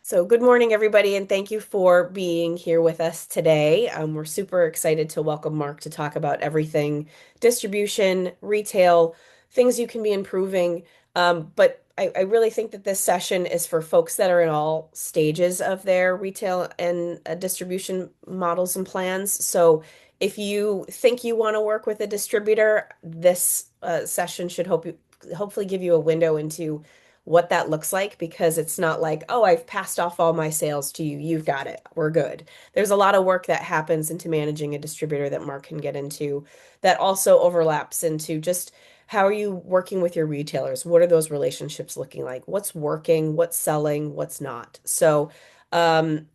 So, good morning, everybody, and thank you for being here with us today. We're super excited to welcome Mark to talk about everything distribution, retail, things you can be improving. But I really think that this session is for folks that are in all stages of their retail and distribution models and plans. So, if you think you want to work with a distributor, this session should hopefully give you a window into what that looks like because it's not like, oh, I've passed off all my sales to you. You've got it. We're good. There's a lot of work that happens into managing a distributor that Mark can get into that also overlaps into just how are you working with your retailers? What are those relationships looking like? What's working? What's selling? What's not? So,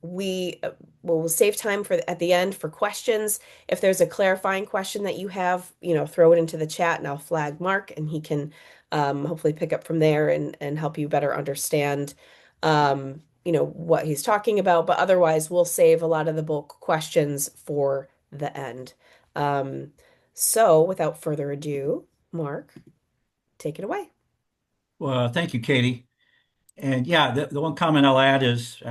we will save time for at the end for questions. If there's a clarifying question that you have, throw it into the chat and I'll flag Mark and he can hopefully pick up from there and help you better understand what he's talking about. But otherwise, we'll save a lot of the bulk questions for the end. Um, so without further ado, Mark, take it away. Well, thank you, Katie. And yeah, the one comment I'll add is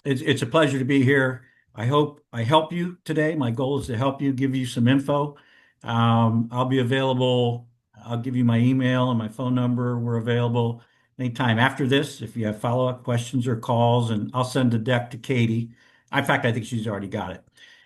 it's a pleasure to be here. I hope I help you today. My goal is to help you, give you some info. I'll be available. I'll give you my email and my phone number. We're available anytime after this if you have follow-up questions or calls, and I'll send the deck to Katie. In fact, I think she's already got it.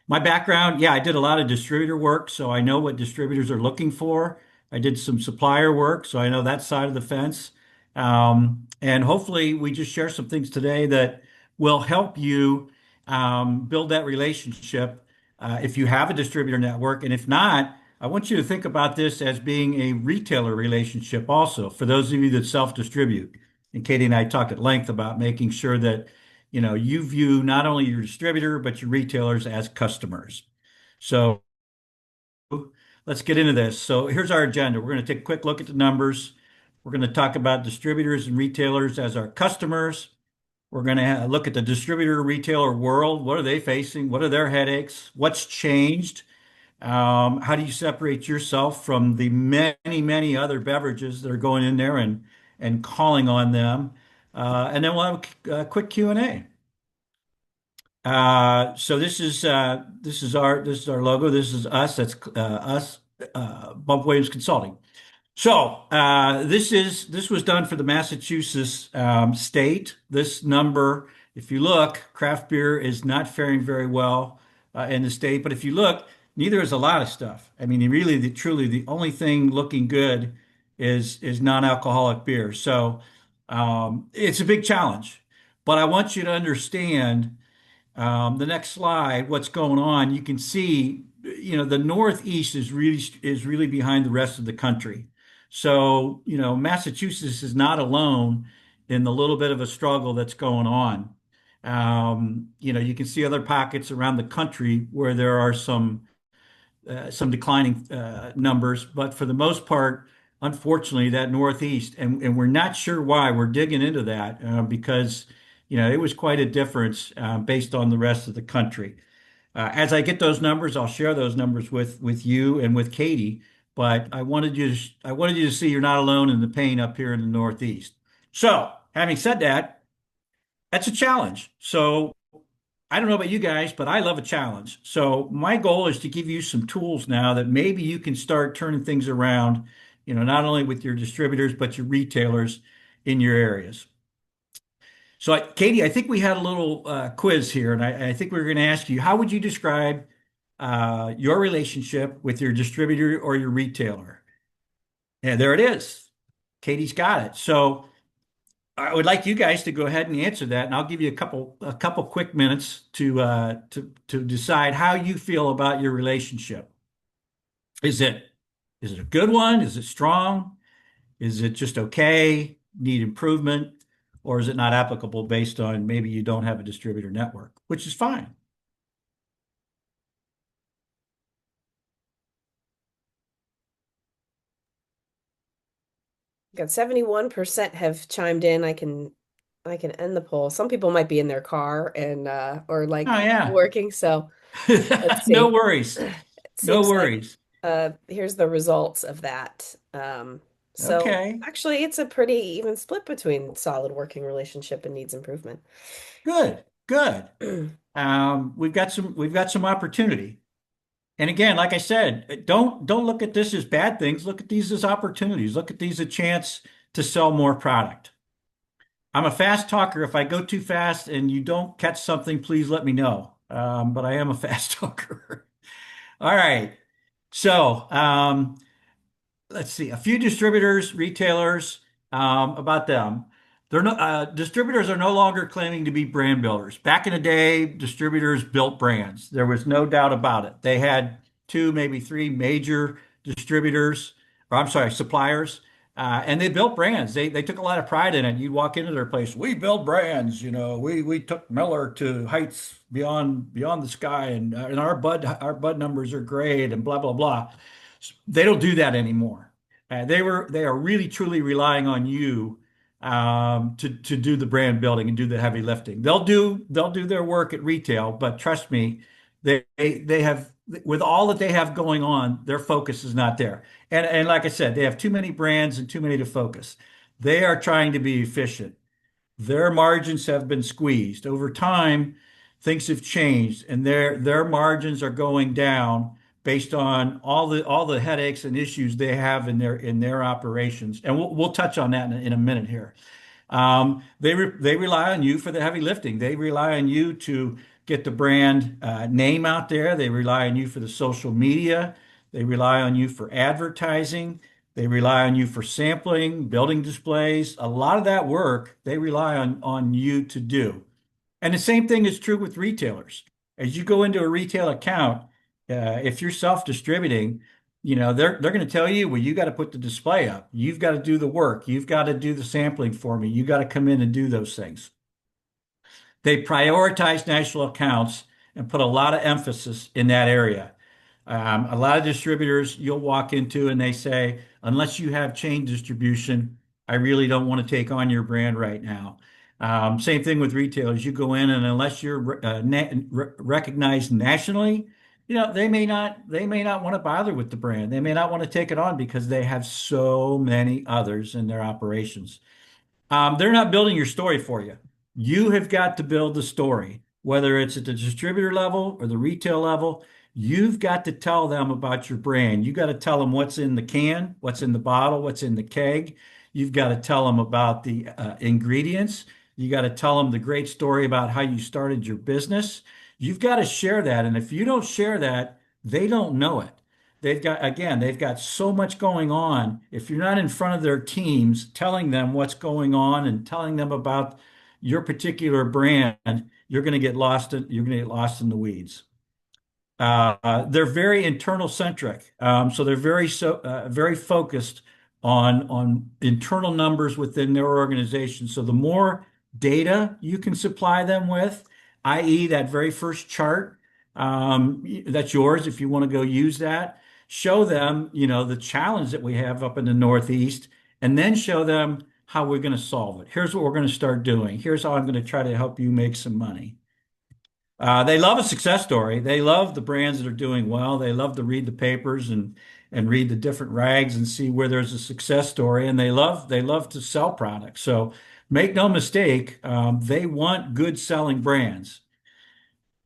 My background, yeah, I did a lot of distributor work, so I know what distributors are looking for. I did some supplier work, so I know that side of the fence. And hopefully, we just share some things today that will help you build that relationship if you have a distributor network. And if not, I want you to think about this as being a retailer relationship also for those of you that self-distribute. And Katie and I talked at length about making sure that you view not only your distributor but your retailers as customers. So let's get into this. So here's our agenda. We're going to take a quick look at the numbers. We're going to talk about distributors and retailers as our customers. We're going to look at the distributor retailer world. What are they facing? What are their headaches? What's changed? How do you separate yourself from the many, many other beverages that are going in there and calling on them? And then we'll have a quick Q&A. So this is our logo. This is us. That's us, Bump Williams Consulting. So this was done for the Massachusetts state. This number, if you look, craft beer is not faring very well in the state. But if you look, neither is a lot of stuff. I mean, really, truly, the only thing looking good is non-alcoholic beer. So it's a big challenge. But I want you to understand the next slide, what's going on. You can see, the Northeast is really behind the rest of the country. So, Massachusetts is not alone in the little bit of a struggle that's going on. You can see other pockets around the country where there are some declining numbers, but for the most part, unfortunately, that Northeast, and we're not sure why. We're digging into that because it was quite a difference based on the rest of the country. As I get those numbers, I'll share those numbers with you and with Katie. But I wanted you to see you're not alone in the pain up here in the Northeast. So, having said that, that's a challenge. So I don't know about you guys, but I love a challenge. So my goal is to give you some tools now that maybe you can start turning things around, not only with your distributors, but your retailers in your areas. So Katie, I think we had a little quiz here, and I think we are going to ask you, how would you describe your relationship with your distributor or your retailer? And there it is. Katie's got it. So I would like you guys to go ahead and answer that, and I'll give you a couple quick minutes to decide how you feel about your relationship. Is it is it a good one? Is it strong? Is it just okay? Need improvement? Or is it not applicable based on maybe you don't have a distributor network, which is fine. Got 71% have chimed in. I can end the poll. Some people might be in their car and or Oh like yeah. working, so let's No see. worries. It No seems like worries. here's the results of that. So Okay. actually, it's a pretty even split between solid working relationship and needs improvement. Good. Good. We've got some opportunity. And again, like I said, don't look at this as bad things. Look at these as opportunities. Look at these as a chance to sell more product. I'm a fast talker. If I go too fast and you don't catch something, please let me know. But I am a fast talker. All right. So, let's see, a few distributors, retailers, about them. Distributors are no longer claiming to be brand builders. Back in the day, distributors built brands. There was no doubt about it. They had two, maybe three major distributors, or I'm sorry, suppliers, and they built brands. They took a lot of pride in it. You'd walk into their place, we build brands. We took Miller to heights beyond the sky, and our bud numbers are great, and blah blah blah. They don't do that anymore. They are really truly relying on you to do the brand building and do the heavy lifting. They'll do their work at retail, but trust me, they have with all that they have going on, their focus is not there. And like I said, they have too many brands and too many to focus. They are trying to be efficient. Their margins have been squeezed. Over time, things have changed, and their margins are going down based on all the headaches and issues they have in their operations. And we'll touch on that in a minute here. They rely on you for the heavy lifting. They rely on you to get the brand name out there. They rely on you for the social media. They rely on you for advertising. They rely on you for sampling, building displays. A lot of that work they rely on you to do. And the same thing is true with retailers. As you go into a retail account, if you're self-distributing, they're going to tell you, well, you got to put the display up. You've got to do the work. You've got to do the sampling for me. You got to come in and do those things. They prioritize national accounts and put a lot of emphasis in that area. A lot of distributors you'll walk into and they say, unless you have chain distribution, I really don't want to take on your brand right now. Same thing with retailers. You go in and unless you're recognized nationally, they may not want to bother with the brand. They may not want to take it on because they have so many others in their operations. They're not building your story for you. You have got to build the story, whether it's at the distributor level or the retail level. You've got to tell them about your brand. You got to tell them what's in the can, what's in the bottle, what's in the keg. You've got to tell them about the ingredients. You got to tell them the great story about how you started your business. You've got to share that. And if you don't share that, they don't know it. They've got so much going on. If you're not in front of their teams telling them what's going on and telling them about your particular brand, you're going to get lost in the weeds. They're very internal centric. So they're very focused on internal numbers within their organization. So the more data you can supply them with, i.e., that very first chart, that's yours if you want to go use that. Show them, the challenge that we have up in the Northeast, and then show them how we're going to solve it. Here's what we're going to start doing. Here's how I'm going to try to help you make some money. They love a success story. They love the brands that are doing well. They love to read the papers and read the different rags and see where there's a success story. And they love to sell products. So make no mistake, they want good selling brands.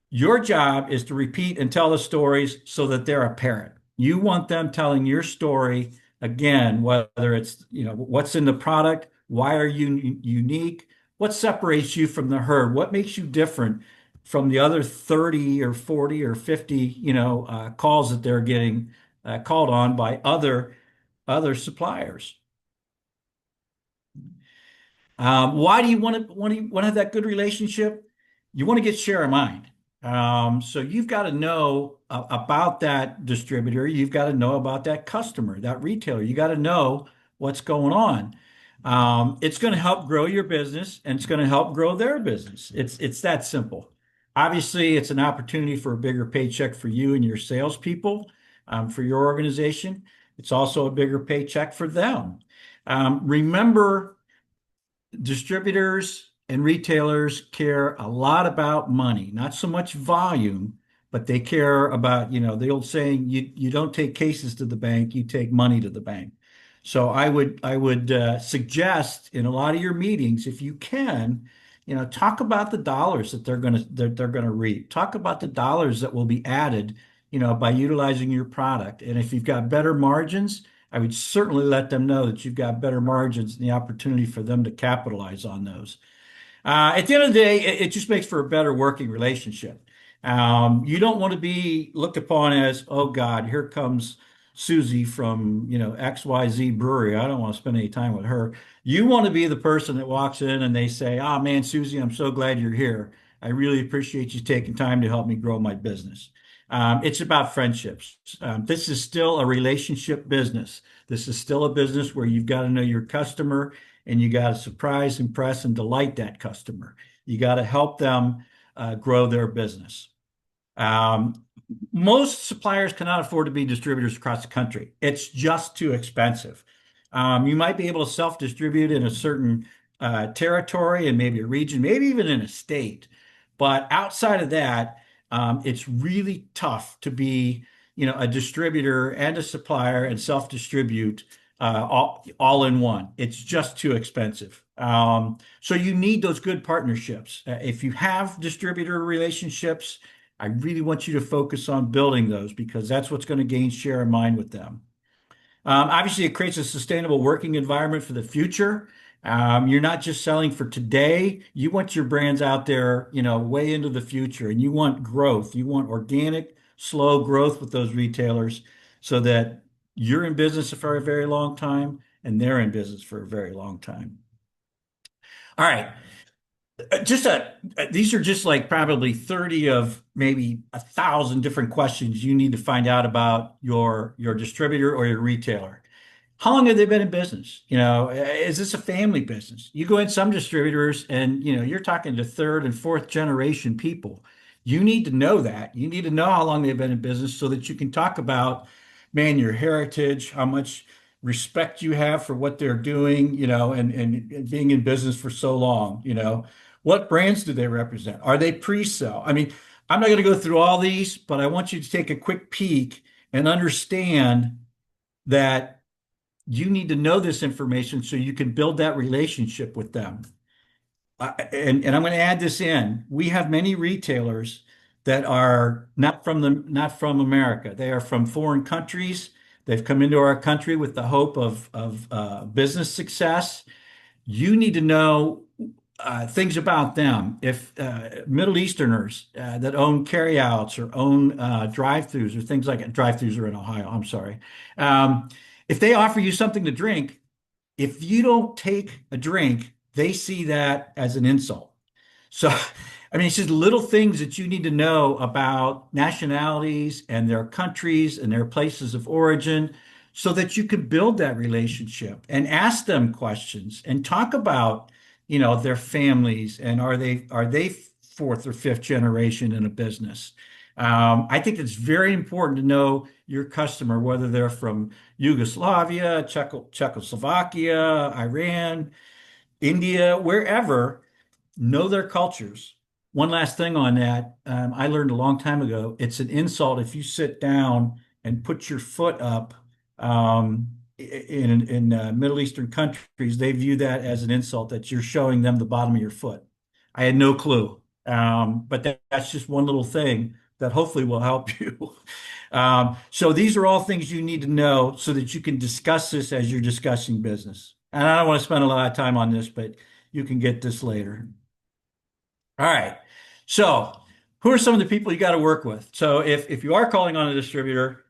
Your job is to repeat and tell the stories so that they're apparent. You want them telling your story again, whether it's, what's in the product, why are you unique, what separates you from the herd, what makes you different from the other 30 or 40 or 50, calls that they're getting called on by other suppliers. Why do you want to have that good relationship? You want to get share of mind. So you've got to know about that distributor. You've got to know about that customer, that retailer. You got to know what's going on. It's going to help grow your business and it's going to help grow their business. It's that simple. Obviously, it's an opportunity for a bigger paycheck for you and your salespeople, for your organization. It's also a bigger paycheck for them. Remember, distributors and retailers care a lot about money, not so much volume, but they care about, the old saying, you don't take cases to the bank, you take money to the bank. So I would suggest in a lot of your meetings, if you can, talk about the dollars that they're gonna reap. Talk about the dollars that will be added, by utilizing your product. And if you've got better margins, I would certainly let them know that you've got better margins and the opportunity for them to capitalize on those. At the end of the day, it just makes for a better working relationship. You don't want to be looked upon as, oh God, here comes Susie from, XYZ Brewery. I don't want to spend any time with her. You want to be the person that walks in and they say, oh man, Susie, I'm so glad you're here. I really appreciate you taking time to help me grow my business. It's about friendships. This is still a relationship business. This is still a business where you've got to know your customer and you got to surprise, impress, and delight that customer. You got to help them grow their business. Um, Most suppliers cannot afford to be distributors across the country. It's just too expensive. You might be able to self-distribute in a certain territory and maybe a region, maybe even in a state. But outside of that, it's really tough to be, a distributor and a supplier and self-distribute all in one. It's just too expensive. So you need those good partnerships. If you have distributor relationships, I really want you to focus on building those because that's what's going to gain share of mind with them. Obviously, it creates a sustainable working environment for the future. You're not just selling for today. You want your brands out there, way into the future, and you want growth. You want organic, slow growth with those retailers so that you're in business for a very long time and they're in business for a very long time. All right. Just these are just like probably 30 of maybe 1,000 different questions you need to find out about your distributor or your retailer. How long have they been in business? Is this a family business? You go in some distributors and you're talking to third and fourth generation people. You need to know that. You need to know how long they've been in business so that you can talk about, man, your heritage, how much respect you have for what they're doing, and being in business for so long. What brands do they represent? Are they pre-sale? I mean, I'm not going to go through all these, but I want you to take a quick peek and understand that you need to know this information so you can build that relationship with them. And I'm going to add this in. We have many retailers that are not from America. They are from foreign countries. They've come into our country with the hope of business success. You need to know things about them. If Middle Easterners that own carryouts or own drive-throughs or things like drive-throughs are in Ohio. I'm sorry. If they offer you something to drink, if you don't take a drink, they see that as an insult. So, I mean, it's just little things that you need to know about nationalities and their countries and their places of origin so that you can build that relationship and ask them questions and talk about, their families and are they fourth or fifth generation in a business. I think it's very important to know your customer, whether they're from Yugoslavia, Czechoslovakia, Iran, India, wherever, know their cultures. One last thing on that, I learned a long time ago, it's an insult if you sit down and put your foot up. In Middle Eastern countries, they view that as an insult that you're showing them the bottom of your foot. I had no clue. But that's just one little thing that hopefully will help you. So these are all things you need to know so that you can discuss this as you're discussing business. And I don't want to spend a lot of time on this, but you can get this later. All right. So, who are some of the people you got to work with? So, if you are calling on a distributor,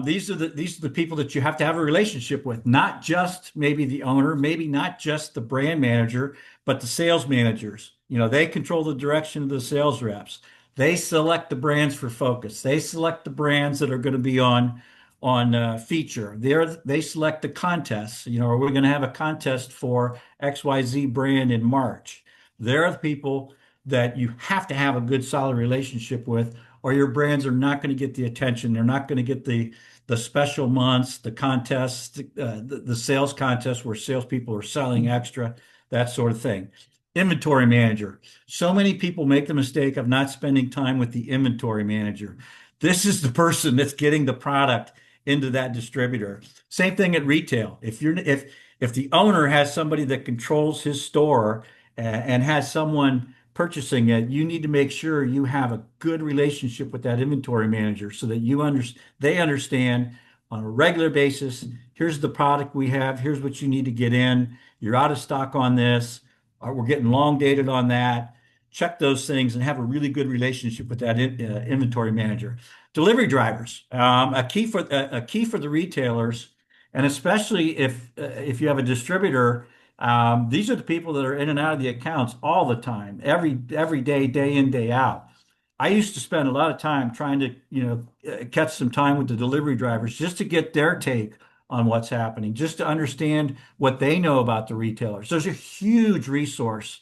these are the people that you have to have a relationship with, not just maybe the owner, maybe not just the brand manager, but the sales managers. They control the direction of the sales reps. They select the brands for focus. They select the brands that are going to be on feature. They select the contests. Are we going to have a contest for XYZ brand in March? They're the people that you have to have a good, solid relationship with, or your brands are not going to get the attention. They're not going to get the special months, the contests, the sales contests where salespeople are selling extra, that sort of thing. Inventory manager. So many people make the mistake of not spending time with the inventory manager. This is the person that's getting the product into that distributor. Same thing at retail. If the owner has somebody that controls his store and has someone purchasing it, you need to make sure you have a good relationship with that inventory manager so that they understand on a regular basis, here's the product we have, here's what you need to get in, you're out of stock on this, we're getting long dated on that. Check those things and have a really good relationship with that inventory manager. Delivery drivers, a key for the retailers, and especially if you have a distributor, these are the people that are in and out of the accounts all the time, every day, day in, day out. I used to spend a lot of time trying to, catch some time with the delivery drivers just to get their take on what's happening, just to understand what they know about the retailers. There's a huge resource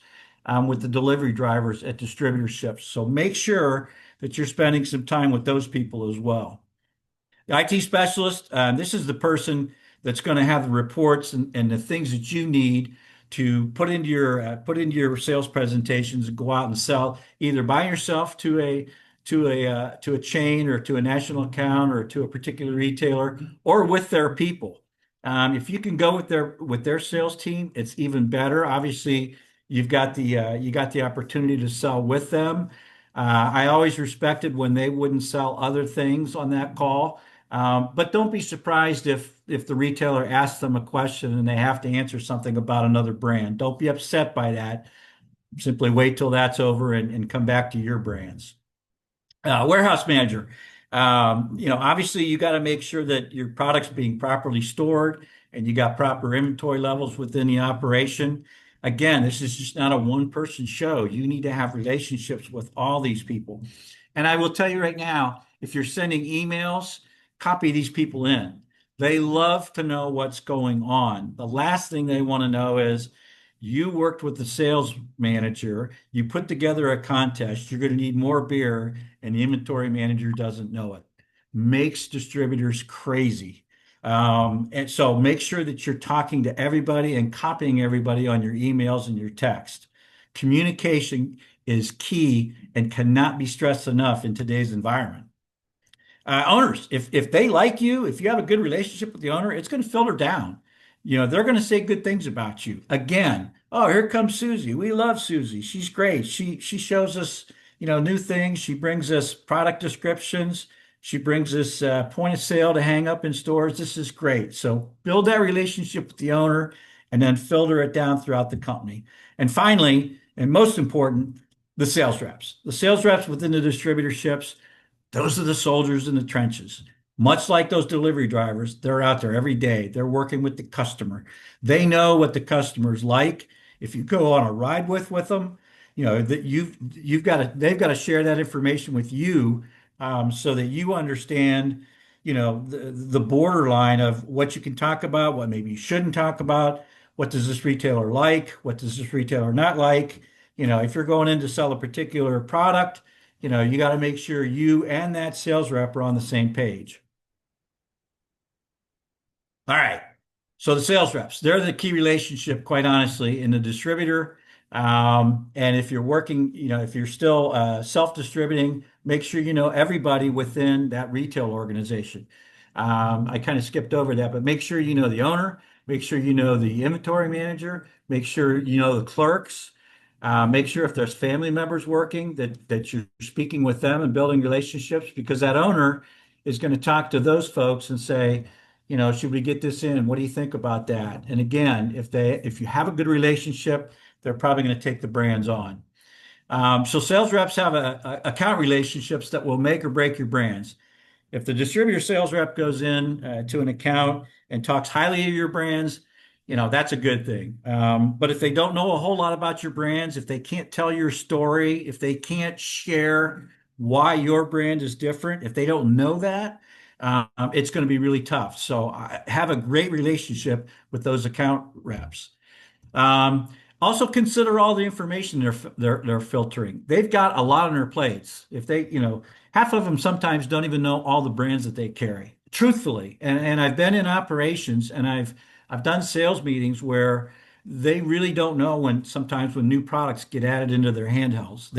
with the delivery drivers at distributorships. So make sure that you're spending some time with those people as well. The IT specialist, this is the person that's going to have the reports and the things that you need to put into your sales presentations and go out and sell either by yourself to a chain or to a national account or to a particular retailer or with their people. If you can go with their sales team, it's even better. Obviously, you got the opportunity to sell with them. I always respected when they wouldn't sell other things on that call. But don't be surprised if the retailer asks them a question and they have to answer something about another brand. Don't be upset by that. Simply wait till that's over and come back to your brands. Warehouse manager. Obviously you got to make sure that your product's being properly stored and you got proper inventory levels within the operation. Again, this is just not a one-person show. You need to have relationships with all these people. And I will tell you right now, if you're sending emails, copy these people in. They love to know what's going on. The last thing they want to know is you worked with the sales manager, you put together a contest, you're going to need more beer, and the inventory manager doesn't know it. Makes distributors crazy. And so make sure that you're talking to everybody and copying everybody on your emails and your text. Communication is key and cannot be stressed enough in today's environment. Owners, if they like you, if you have a good relationship with the owner, it's going to filter down. They're going to say good things about you. Again, oh, here comes Susie. We love Susie. She's great. She shows us, new things. She brings us product descriptions. She brings us point of sale to hang up in stores. This is great. So build that relationship with the owner and then filter it down throughout the company. And finally, and most important, the sales reps. The sales reps within the distributorships, those are the soldiers in the trenches. Much like those delivery drivers, they're out there every day. They're working with the customer. They know what the customer's like. If you go on a ride with them, that you've got to they've got to share that information with you so that you understand, the borderline of what you can talk about, what maybe you shouldn't talk about, what does this retailer like, what does this retailer not like. If you're going in to sell a particular product, you got to make sure you and that sales rep are on the same page. All right. So the sales reps, they're the key relationship, quite honestly, in the distributor. And if you're working, if you're still self-distributing, make sure you know everybody within that retail organization. I kind of skipped over that, but make sure you know the owner, make sure you know the inventory manager, make sure you know the clerks. Make sure if there's family members working that you're speaking with them and building relationships because that owner is going to talk to those folks and say, should we get this in? What do you think about that? And again, if you have a good relationship, they're probably going to take the brands on. So sales reps have account relationships that will make or break your brands. If the distributor sales rep goes in to an account and talks highly of your brands, that's a good thing. But if they don't know a whole lot about your brands, if they can't tell your story, if they can't share why your brand is different, if they don't know that, it's going to be really tough. So have a great relationship with those account reps. Um, Also consider all the information they're filtering. They've got a lot on their plates. If they, half of them sometimes don't even know all the brands that they carry. Truthfully, and I've been in operations and I've done sales meetings where they really don't know when new products get added into their handhelds.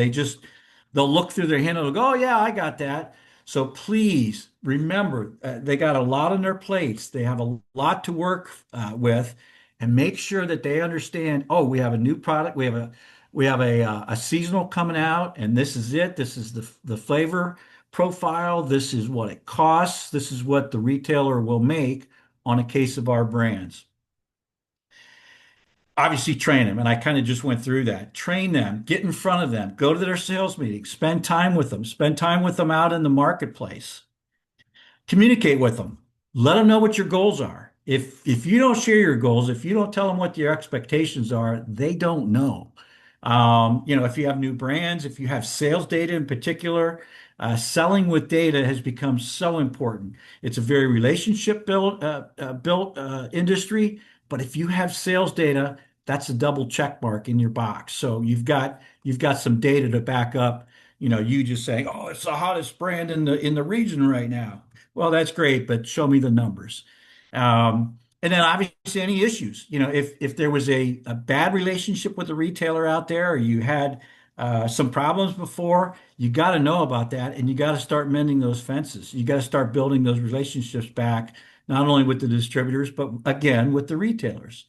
They'll look through their handheld and go, oh yeah, I got that. So please remember, they got a lot on their plates. They have a lot to work with, and make sure that they understand, oh, we have a new product. We have a seasonal coming out, and this is it. This is the flavor profile. This is what it costs. This is what the retailer will make on a case of our brands. Obviously, train them, and I kind of just went through that. Train them, get in front of them, go to their sales meetings, spend time with them out in the marketplace. Communicate with them. Let them know what your goals are. If you don't share your goals, if you don't tell them what your expectations are, they don't know. If you have new brands, if you have sales data in particular, selling with data has become so important. It's a very relationship built industry, but if you have sales data, that's a double check mark in your box. So you've got some data to back up, you just saying, "Oh, it's the hottest brand in the region right now." Well, that's great, but show me the numbers. And then obviously any issues. If there was a bad relationship with the retailer out there, or you had some problems before, you got to know about that, and you got to start mending those fences. You got to start building those relationships back, not only with the distributors, but again with the retailers.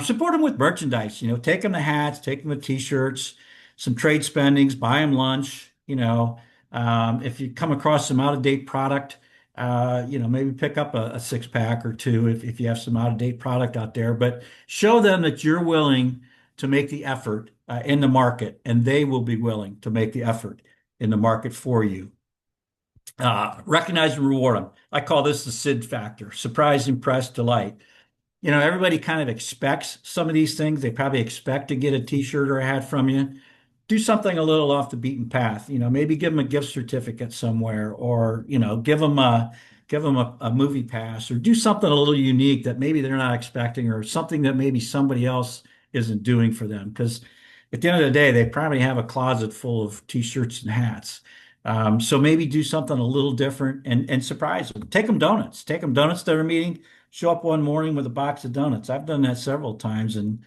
Support them with merchandise, take them the hats, take them the t-shirts, some trade spendings, buy them lunch, if you come across some out-of-date product, maybe pick up a six pack or two if you have some out-of-date product out there, but show them that you're willing to make the effort in the market, and they will be willing to make the effort in the market for you. Recognize and reward them. I call this the SID factor: surprise, impress, delight. Everybody kind of expects some of these things. They probably expect to get a t-shirt or a hat from you. Do something a little off the beaten path. Maybe give them a gift certificate somewhere, or give them a movie pass, or do something a little unique that maybe they're not expecting, or something that maybe somebody else isn't doing for them. Because at the end of the day, they probably have a closet full of t-shirts and hats. So maybe do something a little different and surprise them. Take them donuts. Take them donuts to their meeting. Show up one morning with a box of donuts. I've done that several times, and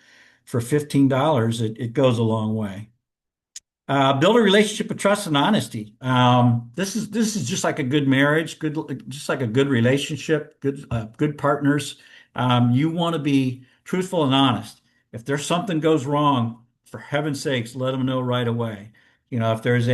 for $15, it goes a long way. Build a relationship of trust and honesty. This is just like a good marriage, just like a good relationship, good partners. You want to be truthful and honest. If there's something goes wrong, for heaven's sakes, let them know right away. If there's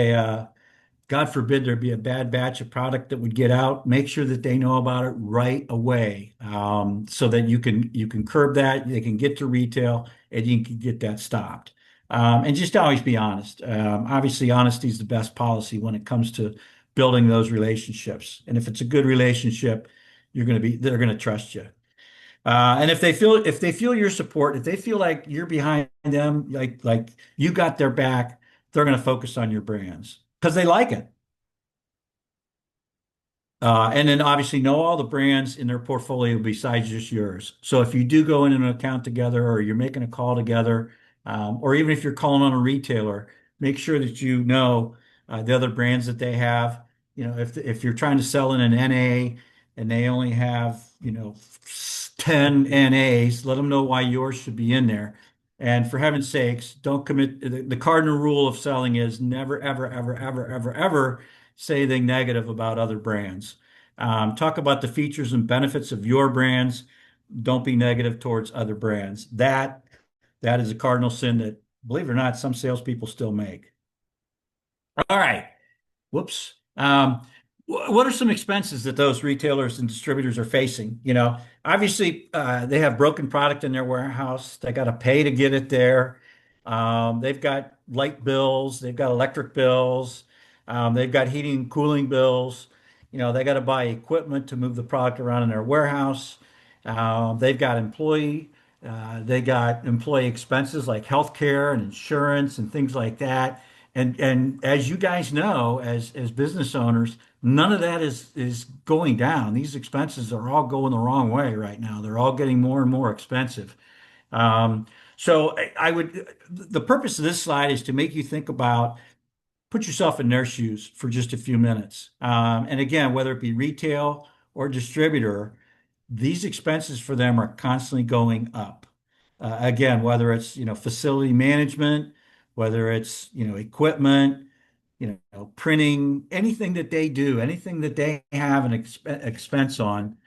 God forbid there be a bad batch of product that would get out, make sure that they know about it right away, so that you can curb that, they can get to retail, and you can get that stopped. And just always be honest. Obviously, honesty is the best policy when it comes to building those relationships. And if it's a good relationship, they're going to trust you. And if they feel your support, if they feel like you're behind them, like you got their back, they're going to focus on your brands because they like it. And then obviously know all the brands in their portfolio besides just yours. So if you do go in an account together, or you're making a call together, or even if you're calling on a retailer, make sure that you know the other brands that they have. If you're trying to sell in an NA and they only have, 10 NAs, let them know why yours should be in there. And for heaven's sakes, don't commit. The cardinal rule of selling is never, ever, ever, ever, ever, ever say anything negative about other brands. Talk about the features and benefits of your brands. Don't be negative towards other brands. That is a cardinal sin that, believe it or not, some salespeople still make. All right. Whoops. What are some expenses that those retailers and distributors are facing? Obviously, they have broken product in their warehouse. They got to pay to get it there. They've got light bills. They've got electric bills. They've got heating and cooling bills. They got to buy equipment to move the product around in their warehouse. They've got employee expenses like healthcare and insurance and things like that. And as you guys know, as business owners, none of that is going down. These expenses are all going the wrong way right now. They're all getting more and more expensive. So the purpose of this slide is to make you think about, put yourself in their shoes for just a few minutes. And again, whether it be retail or distributor, these expenses for them are constantly going up. Again, whether it's facility management, whether it's equipment, printing, anything that they do, anything that they have an expense on,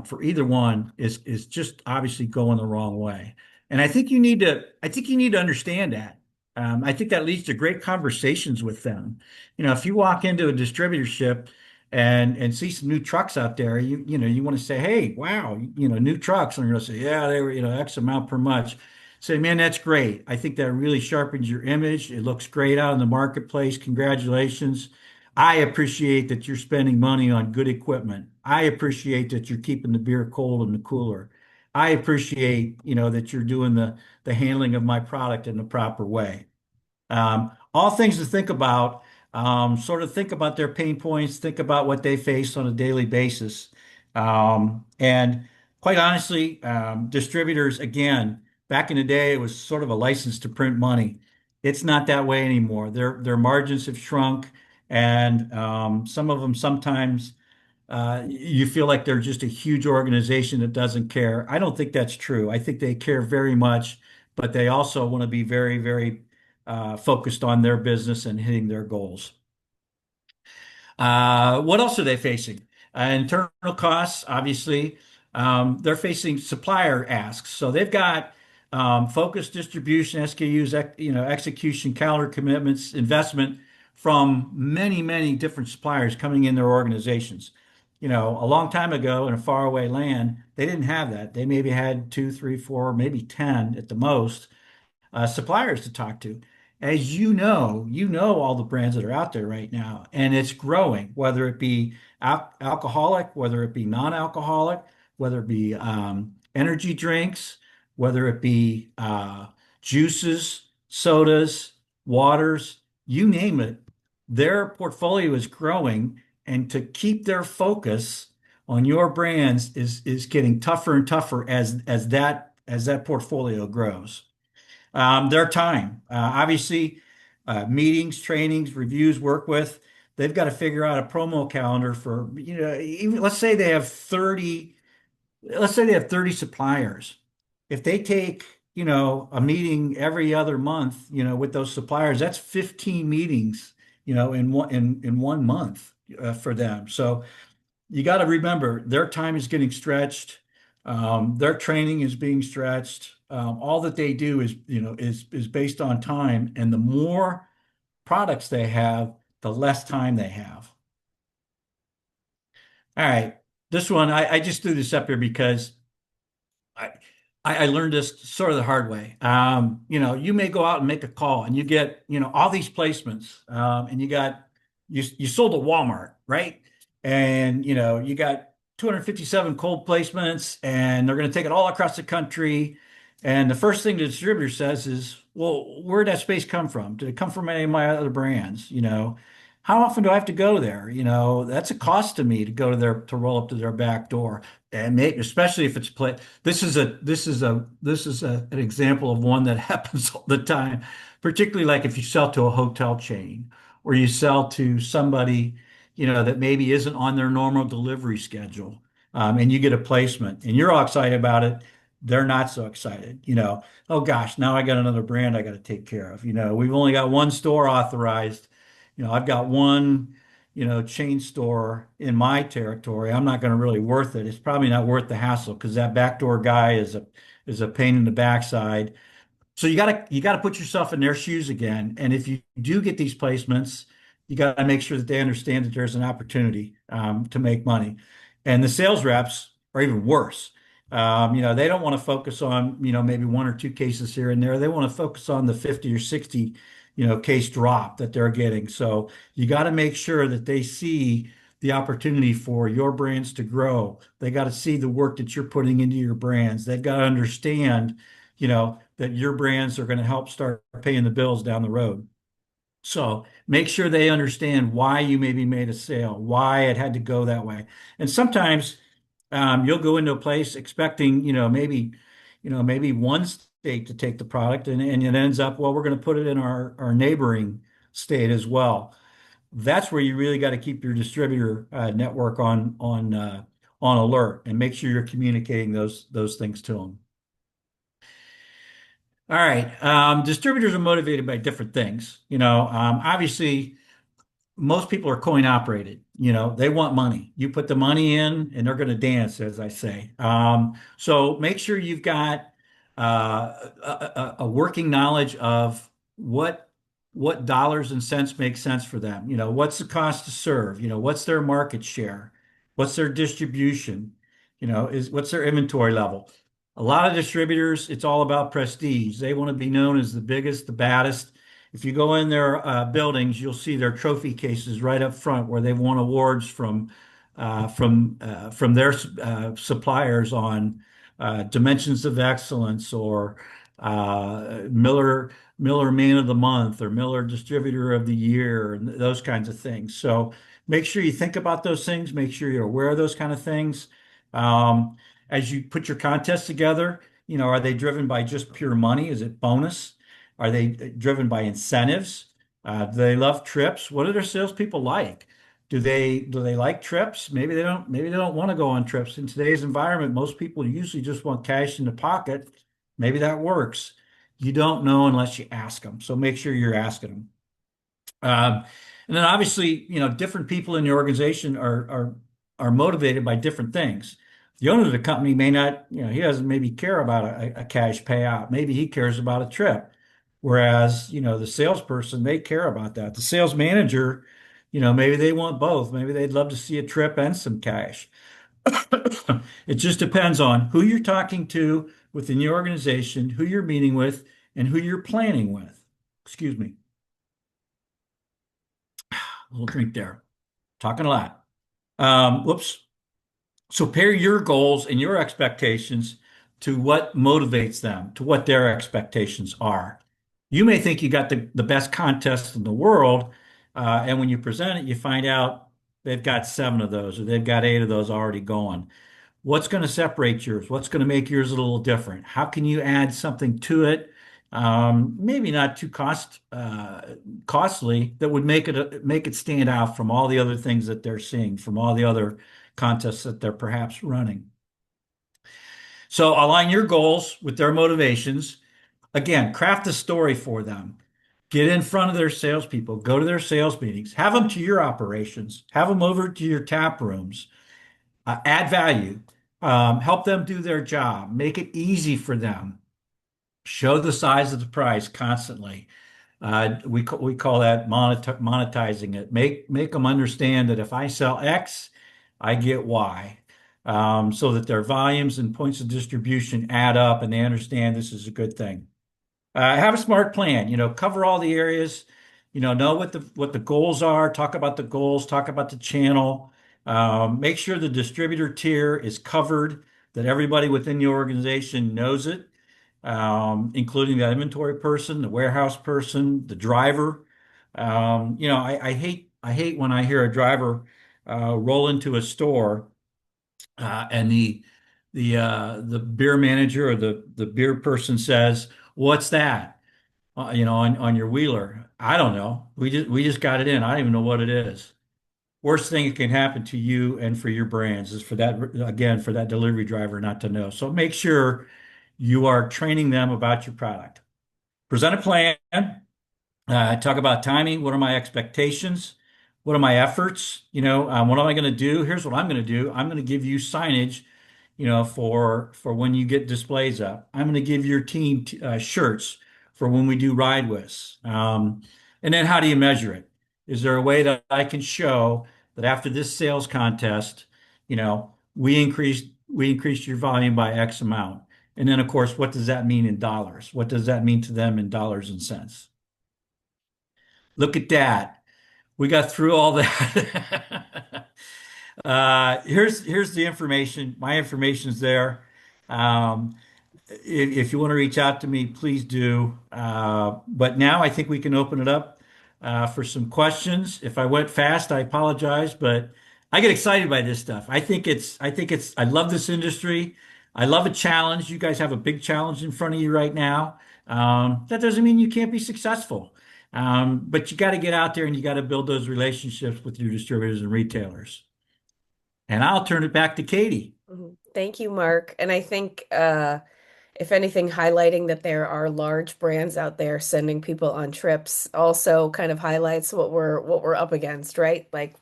for either one is just obviously going the wrong way. And I think you need to understand that. I think that leads to great conversations with them. If you walk into a distributorship and see some new trucks out there, you want to say, hey, wow, new trucks. And you're going to say, yeah, they were, X amount per much. Say, man, that's great. I think that really sharpens your image. It looks great out in the marketplace. Congratulations. I appreciate that you're spending money on good equipment. I appreciate that you're keeping the beer cold in the cooler. I appreciate, that you're doing the handling of my product in the proper way. All things to think about. Sort of think about their pain points, think about what they face on a daily basis. And quite honestly, distributors, again, back in the day, it was sort of a license to print money. It's not that way anymore. Their margins have shrunk, and some of them sometimes you feel like they're just a huge organization that doesn't care. I don't think that's true. I think they care very much, but they also want to be very, very focused on their business and hitting their goals. What else are they facing? Internal costs, obviously. They're facing supplier asks. So they've got focused distribution, SKUs, execution, calendar commitments, investment from many, many different suppliers coming in their organizations. A long time ago in a faraway land, they didn't have that. They maybe had two, three, four, maybe 10 at the most suppliers to talk to. As you know all the brands that are out there right now, and it's growing, whether it be alcoholic, whether it be non-alcoholic, whether it be energy drinks, whether it be juices, sodas, waters, you name it. Their portfolio is growing, and to keep their focus on your brands is getting tougher and tougher as that portfolio grows. Their time. Obviously, meetings, trainings, reviews, work with. They've got to figure out a promo calendar for, even let's say they have 30 suppliers. If they take, a meeting every other month, with those suppliers, that's 15 meetings, in 1 month for them. So you got to remember their time is getting stretched. Their training is being stretched. All that they do is based on time, and the more products they have, the less time they have. All right, this one I just threw this up here because I I learned this sort of the hard way. You may go out and make a call and you get, all these placements, and you sold to Walmart, right? And you got 257 cold placements and they're going to take it all across the country. And the first thing the distributor says is, well, where'd that space come from? Did it come from any of my other brands? How often do I have to go there? That's a cost to me to go to roll up to their back door. And especially if it's play. An example of one that happens all the time, particularly like if you sell to a hotel chain or you sell to somebody, that maybe isn't on their normal delivery schedule, and you get a placement and you're all excited about it. They're not so excited, oh gosh, now I got another brand I got to take care of. We've only got one store authorized. I've got one, chain store in my territory. I'm not going to really worth it. It's probably not worth the hassle because that backdoor guy is a pain in the backside. So you gotta put yourself in their shoes again. And if you do get these placements, you got to make sure that they understand that there's an opportunity to make money. And the sales reps are even worse. They don't want to focus on, maybe one or two cases here and there. They want to focus on the 50 or 60, case drop that they're getting. So you got to make sure that they see the opportunity for your brands to grow. They got to see the work that you're putting into your brands. They've got to understand, that your brands are going to help start paying the bills down the road. So make sure they understand why you maybe made a sale, why it had to go that way. And sometimes you'll go into a place expecting, maybe one state to take the product, and it ends up, well, we're going to put it in our neighboring state as well. That's where you really got to keep your distributor network on alert and make sure you're communicating those things to them. All right. Distributors are motivated by different things. Obviously, most people are coin operated. They want money. You put the money in and they're going to dance, as I say. So make sure you've got a working knowledge of what dollars and cents make sense for them. What's the cost to serve? What's their market share? What's their distribution? Is what's their inventory level? A lot of distributors, it's all about prestige. They want to be known as the biggest, the baddest. If you go in their buildings, you'll see their trophy cases right up front where they've won awards from their suppliers on dimensions of excellence or Miller Man of the Month or Miller Distributor of the Year and those kinds of things. So make sure you think about those things. Make sure you're aware of those kind of things. Um, as you put your contests together, are they driven by just pure money? Is it bonus? Are they driven by incentives? Do they love trips? What do their salespeople like? Do they like trips? Maybe they don't. Maybe they don't want to go on trips. In today's environment, most people usually just want cash in the pocket. Maybe that works. You don't know unless you ask them. So make sure you're asking them. Um, and then obviously, different people in the organization are motivated by different things. The owner of the company may not, he doesn't maybe care about a cash payout. Maybe he cares about a trip. Whereas, the salesperson, they care about that. The sales manager, maybe they want both. Maybe they'd love to see a trip and some cash. It just depends on who you're talking to within your organization, who you're meeting with, and who you're planning with. Excuse me. A little drink there. Talking a lot. Whoops. So pair your goals and your expectations to what motivates them, to what their expectations are. You may think you got the best contest in the world, and when you present it, you find out they've got seven of those or they've got eight of those already going. What's going to separate yours? What's going to make yours a little different? How can you add something to it? Maybe not too costly that would make it stand out from all the other things that they're seeing, from all the other contests that they're perhaps running. So align your goals with their motivations. Again, craft a story for them. Get in front of their salespeople. Go to their sales meetings. Have them to your operations. Have them over to your tap rooms. Add value. Help them do their job. Make it easy for them. Show the size of the price constantly. We call that monetizing it. Make them understand that if I sell X, I get Y, so that their volumes and points of distribution add up and they understand this is a good thing. Have a smart plan. Cover all the areas. Know what the goals are. Talk about the goals. Talk about the channel. Make sure the distributor tier is covered. That everybody within the organization knows it, including the inventory person, the warehouse person, the driver. I hate when I hear a driver roll into a store and the beer manager or the beer person says, "What's that?" On your wheeler. I don't know. We just got it in. I don't even know what it is. Worst thing that can happen to you and for your brands is for that, again, for that delivery driver not to know. So make sure you are training them about your product. Present a plan. Talk about timing. What are my expectations? What are my efforts? What am I going to do? Here's what I'm going to do. I'm going to give you signage, for when you get displays up. I'm going to give your team shirts for when we do ride withs. And then how do you measure it? Is there a way that I can show that after this sales contest, we increased your volume by X amount? And then, of course, what does that mean in dollars? What does that mean to them in dollars and cents? Look at that. We got through all that. Here's the information. My information is there. Um, if you want to reach out to me, please do. But now I think we can open it up for some questions. If I went fast, I apologize, but I get excited by this stuff. I love this industry. I love a challenge. You guys have a big challenge in front of you right now. That doesn't mean you can't be successful. But you got to get out there and you got to build those relationships with your distributors and retailers. And I'll turn it back to Katie. Mhm. Thank you, Mark. And I think if anything, highlighting that there are large brands out there sending people on trips also kind of highlights what we're up against, right? Like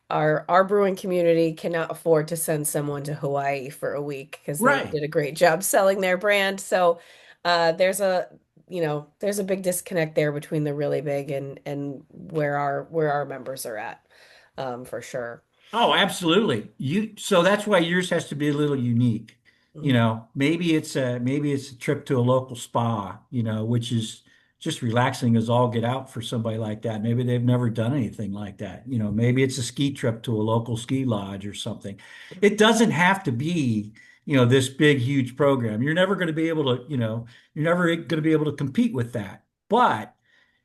our brewing community cannot afford to send someone to Hawaii for a week because they Right. did a great job selling their brand. So there's there's a big disconnect there between the really big and where our members are at, for sure. Oh, absolutely. So that's why yours has to be a little unique. Mhm. Maybe it's a trip to a local spa, which is just relaxing as all get out for somebody like that. Maybe they've never done anything like that. Maybe it's a ski trip to a local ski lodge or something. It doesn't have to be, this big, huge program. You're never going to be able to compete with that. But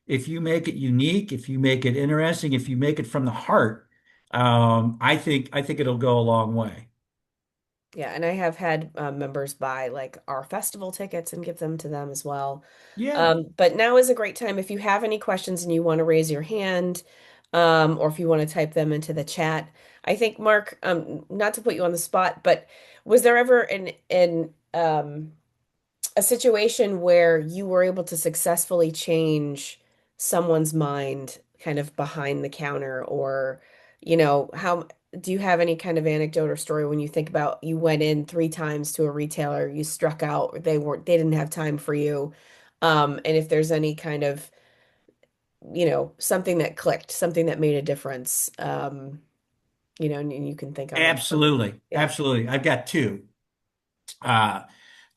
if you make it unique, if you make it interesting, if you make it from the heart, I think it'll go a long way. Yeah, and I have had members buy like our festival tickets and give them to them as well. Yeah. But now is a great time if you have any questions and you want to raise your hand, or if you want to type them into the chat. I think, Mark, not to put you on the spot, but was there ever a situation where you were able to successfully change someone's mind kind of behind the counter, or how do you have any kind of anecdote or story when you think about you went in 3 times to a retailer, you struck out, they didn't have time for you, and if there's any kind of something that clicked, something that made a difference, and you can think on one for me. Absolutely. Yeah. Absolutely. I've got two. Uh,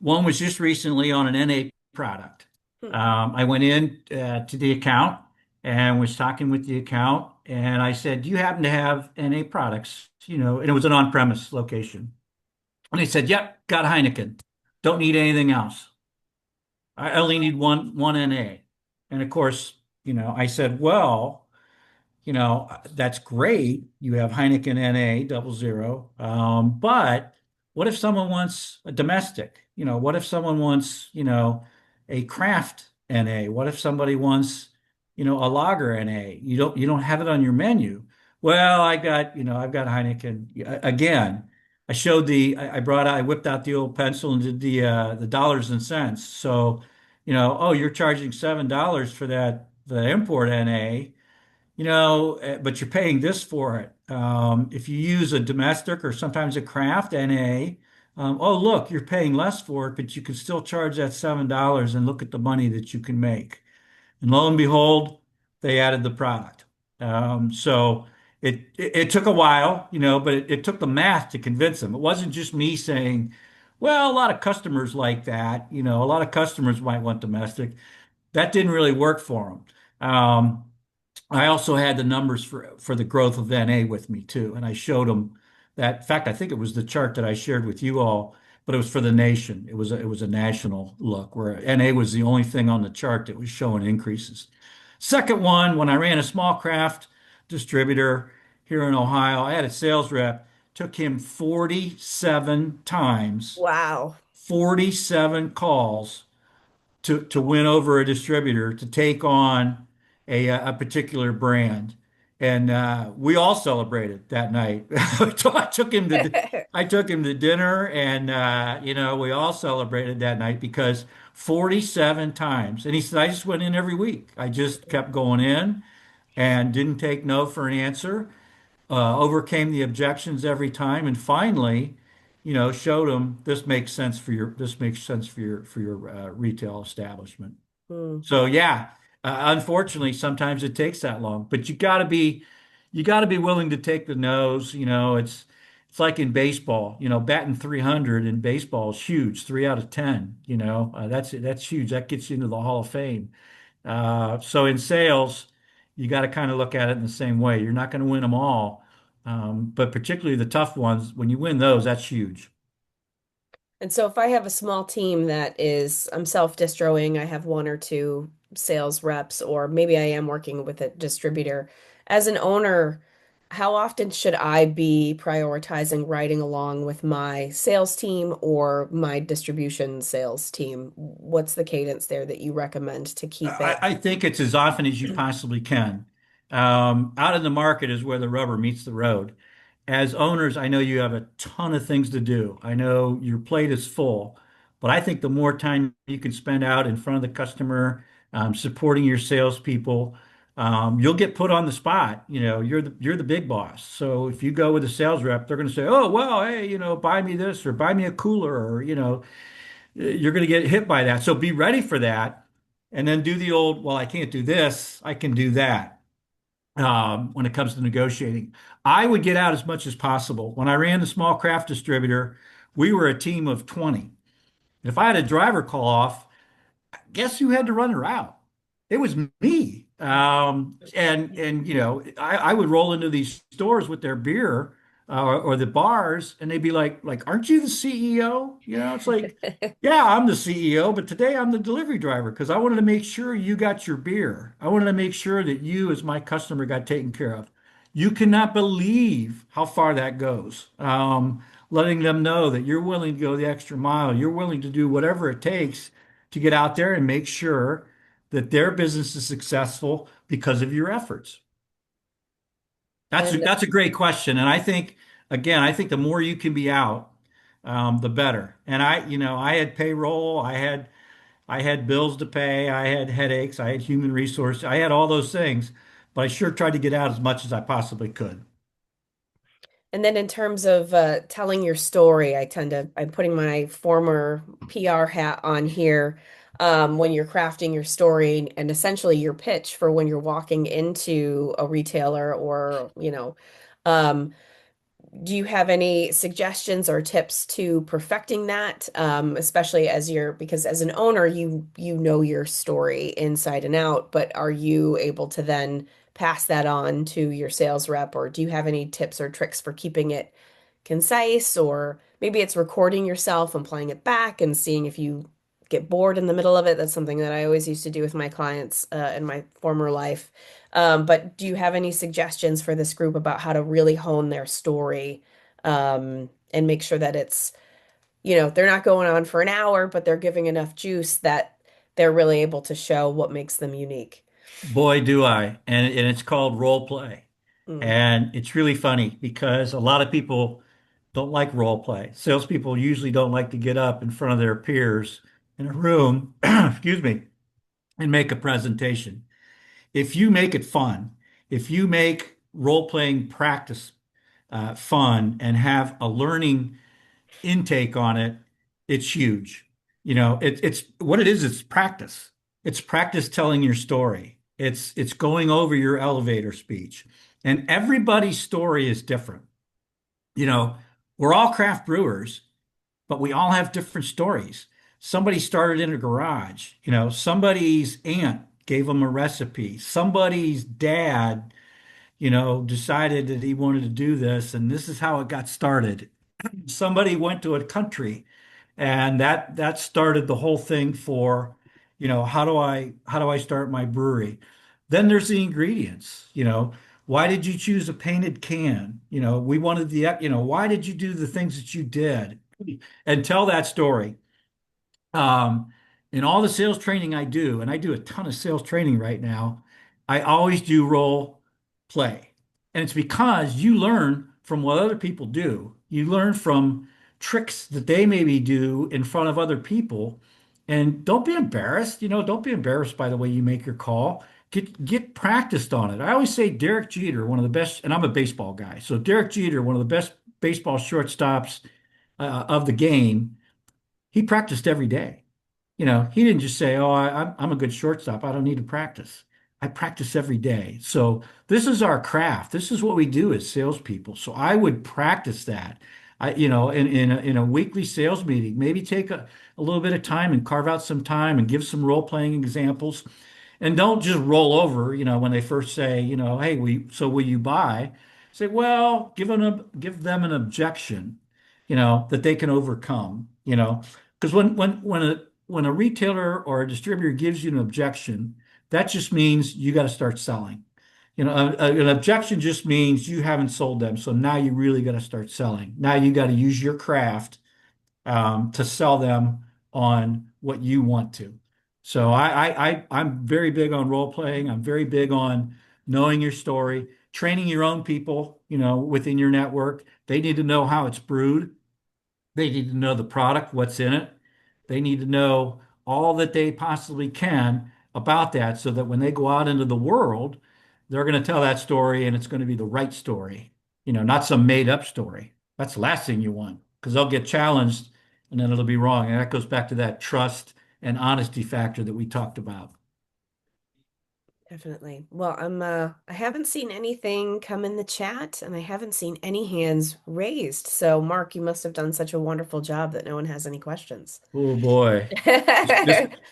One was just recently on an NA product. Hmm. I went in to the account and was talking with the account, and I said, "Do you happen to have NA products?" And it was an on-premise location. And they said, "Yep, got Heineken. Don't need anything else. I only need one NA." And of course, I said, "Well, that's great. You have Heineken NA 00. But what if someone wants a domestic? What if someone wants, a craft NA? What if somebody wants, a lager NA? You don't have it on your menu. Well, I've got Heineken. Again, I whipped out the old pencil and did the dollars and cents. So, oh, you're charging $7 for the import NA, but you're paying this for it. If you use a domestic or sometimes a craft NA, oh, look, you're paying less for it, but you can still charge that $7 and look at the money that you can make. And lo and behold, they added the product. So it took a while, but it took the math to convince them. It wasn't just me saying, well, a lot of customers like that, a lot of customers might want domestic. That didn't really work for them. I also had the numbers for the growth of NA with me too, and I showed them that. In fact, I think it was the chart that I shared with you all, but it was for the nation. It was a national look where NA was the only thing on the chart that was showing increases. Second one, when I ran a small craft distributor here in Ohio, I had a sales rep, took him 47 times, Wow. 47 calls to win over a distributor to take on a particular brand. And we all celebrated that night. So I took him to dinner, and we all celebrated that night because 47 times. And he said, I just went in every week. I just kept going in and didn't take no for an answer, overcame the objections every time, and finally, showed them this makes sense for your retail establishment. Hmm. So yeah, unfortunately, sometimes it takes that long, but you got to be willing to take the no's. It's like in baseball. Batting 300 in baseball is huge. 3 out of 10. That's huge. That gets you into the Hall of Fame. So in sales, you got to kind of look at it in the same way. You're not going to win them all, but particularly the tough ones. When you win those, that's huge. And so if I have a small team I'm self-distroing, I have one or two sales reps, or maybe I am working with a distributor. As an owner, how often should I be prioritizing riding along with my sales team or my distribution sales team? What's the cadence there that you recommend to keep I, it? I think it's as often as you possibly can. Out in the market is where the rubber meets the road. As owners, I know you have a ton of things to do. I know your plate is full, But I think the more time you can spend out in front of the customer, supporting your salespeople, you'll get put on the spot. You're the big boss. So if you go with a sales rep, they're going to say, "Oh, well, hey, buy me this or buy me a cooler," or you're going to get hit by that. So be ready for that, and then do the old, "Well, I can't do this, I can do that." When it comes to negotiating, I would get out as much as possible. When I ran the small craft distributor, we were a team of 20. If I had a driver call off, guess who had to run her out? It was me. And I would roll into these stores with their beer or the bars, and they'd be like, "Aren't you the CEO?" It's like, "Yeah, I'm the CEO, but today I'm the delivery driver because I wanted to make sure you got your beer. I wanted to make sure that you, as my customer, got taken care of." You cannot believe how far that goes. Letting them know that you're willing to go the extra mile, you're willing to do whatever it takes to get out there and make sure that their business is successful because of your efforts? That's a, And that's a great question. And I think the more you can be out, the better. And I had payroll, I had bills to pay, I had headaches, I had human resource, I had all those things, but I sure tried to get out as much as I possibly could. And then in terms of telling your story, I'm putting my former PR hat on here when you're crafting your story and essentially your pitch for when you're walking into a retailer or, um, do you have any suggestions or tips to perfecting that? Especially because as an owner, you know your story inside and out, but are you able to then pass that on to your sales rep, or do you have any tips or tricks for keeping it concise? Or maybe it's recording yourself and playing it back and seeing if you get bored in the middle of it. That's something that I always used to do with my clients in my former life. But do you have any suggestions for this group about how to really hone their story and make sure that they're not going on for an hour, but they're giving enough juice that they're really able to show what makes them unique? Boy, do I. And it's called role play. Mm. And it's really funny because a lot of people don't like role play. Salespeople usually don't like to get up in front of their peers in a room, excuse me, and make a presentation. If you make it fun, if you make role playing practice fun and have a learning intake on it, it's huge. It's what it is. It's practice. It's practice telling your story. It's going over your elevator speech, and everybody's story is different. You know, we're all craft brewers, but we all have different stories. Somebody started in a garage. Somebody's aunt gave them a recipe. Somebody's dad, decided that he wanted to do this, and this is how it got started. Somebody went to a country and that started the whole thing for, how do I start my brewery? Then there's the ingredients. Why did you choose a painted can? We wanted why did you do the things that you did? And tell that story. Um, in all the sales training I do, and I do a ton of sales training right now, I always do role play. And it's because you learn from what other people do. You learn from tricks that they maybe do in front of other people. And don't be embarrassed. Don't be embarrassed by the way you make your call. Get practiced on it. I always say Derek Jeter, one of the best, and I'm a baseball guy. So Derek Jeter, one of the best baseball shortstops of the game, he practiced every day. He didn't just say, "Oh, I'm a good shortstop. I don't need to practice." I practice every day. So this is our craft. This is what we do as salespeople. So I would practice that. In a weekly sales meeting, maybe take a little bit of time and carve out some time and give some role playing examples. And don't just roll over, when they first say, "Hey, will you buy?" Say, well, give them an objection, that they can overcome, because when a retailer or a distributor gives you an objection, that just means you got to start selling. An objection just means you haven't sold them. So now you really got to start selling. Now you got to use your craft to sell them on what you want to. So I'm very big on role playing. I'm very big on knowing your story, training your own people, within your network. They need to know how it's brewed. They need to know the product, what's in it. They need to know all that they possibly can about that so that when they go out into the world, they're going to tell that story and it's going to be the right story, not some made up story. That's the last thing you want because they'll get challenged and then it'll be wrong. And that goes back to that trust and honesty factor that we talked about. Definitely. Well, I haven't seen anything come in the chat and I haven't seen any hands raised. So, Mark, you must have done such a wonderful job that no one has any questions. Oh boy.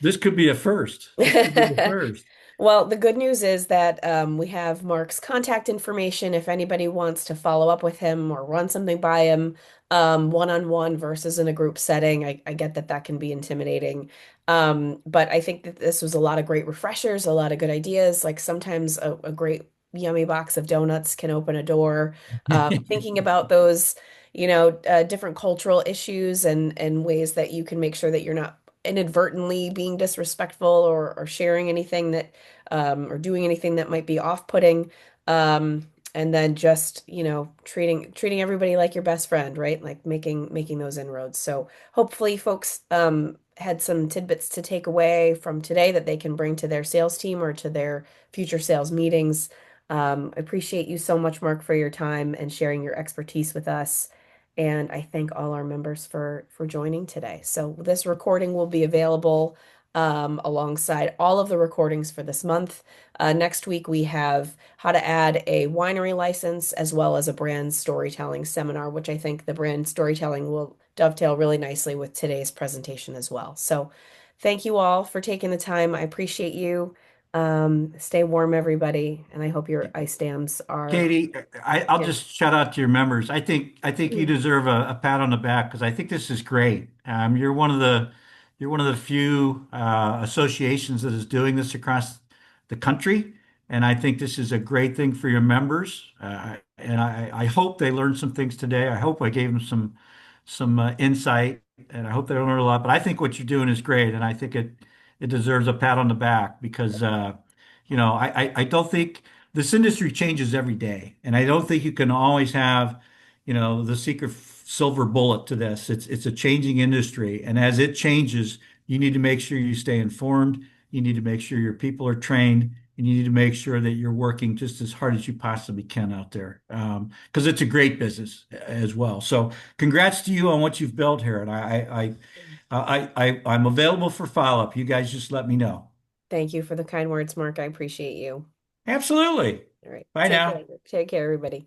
This could be a first. This could be the first. Well, the good news is that we have Mark's contact information if anybody wants to follow up with him or run something by him, one-on-one versus in a group setting. I get that that can be intimidating. But I think that this was a lot of great refreshers, a lot of good ideas. Like sometimes a great yummy box of donuts can open a door. Thinking about those, different cultural issues and ways that you can make sure that you're not inadvertently being disrespectful or sharing anything that or doing anything that might be off-putting. And then just, treating everybody like your best friend, right? Like making those inroads. So hopefully folks had some tidbits to take away from today that they can bring to their sales team or to their future sales meetings. Appreciate you so much, Mark, for your time and sharing your expertise with us. And I thank all our members for joining today. So this recording will be available alongside all of the recordings for this month. Next week we have how to add a winery license as well as a brand storytelling seminar, which I think the brand storytelling will dovetail really nicely with today's presentation as well. So thank you all for taking the time. I appreciate you. Stay warm, everybody, and I hope your ice dams are. Katie, I'll Yeah. just shout out to your members. I think you deserve a pat on the back because I think this is great. You're one of the few associations that is doing this across the country, and I think this is a great thing for your members. And I hope they learned some things today. I hope I gave them some insight, and I hope they learned a lot. But I think what you're doing is great, and I think it deserves a pat on the back because I don't think this industry changes every day, and I don't think you can always have, the secret silver bullet to this. It's a changing industry, and as it changes, you need to make sure you stay informed. You need to make sure your people are trained, and you need to make sure that you're working just as hard as you possibly can out there, because it's a great business as well. So, congrats to you on what you've built here, and I'm available for follow-up. You guys just let me know. Thank you for the kind words, Mark. I appreciate you. Absolutely. All right. Bye Take care. now. Take care, everybody.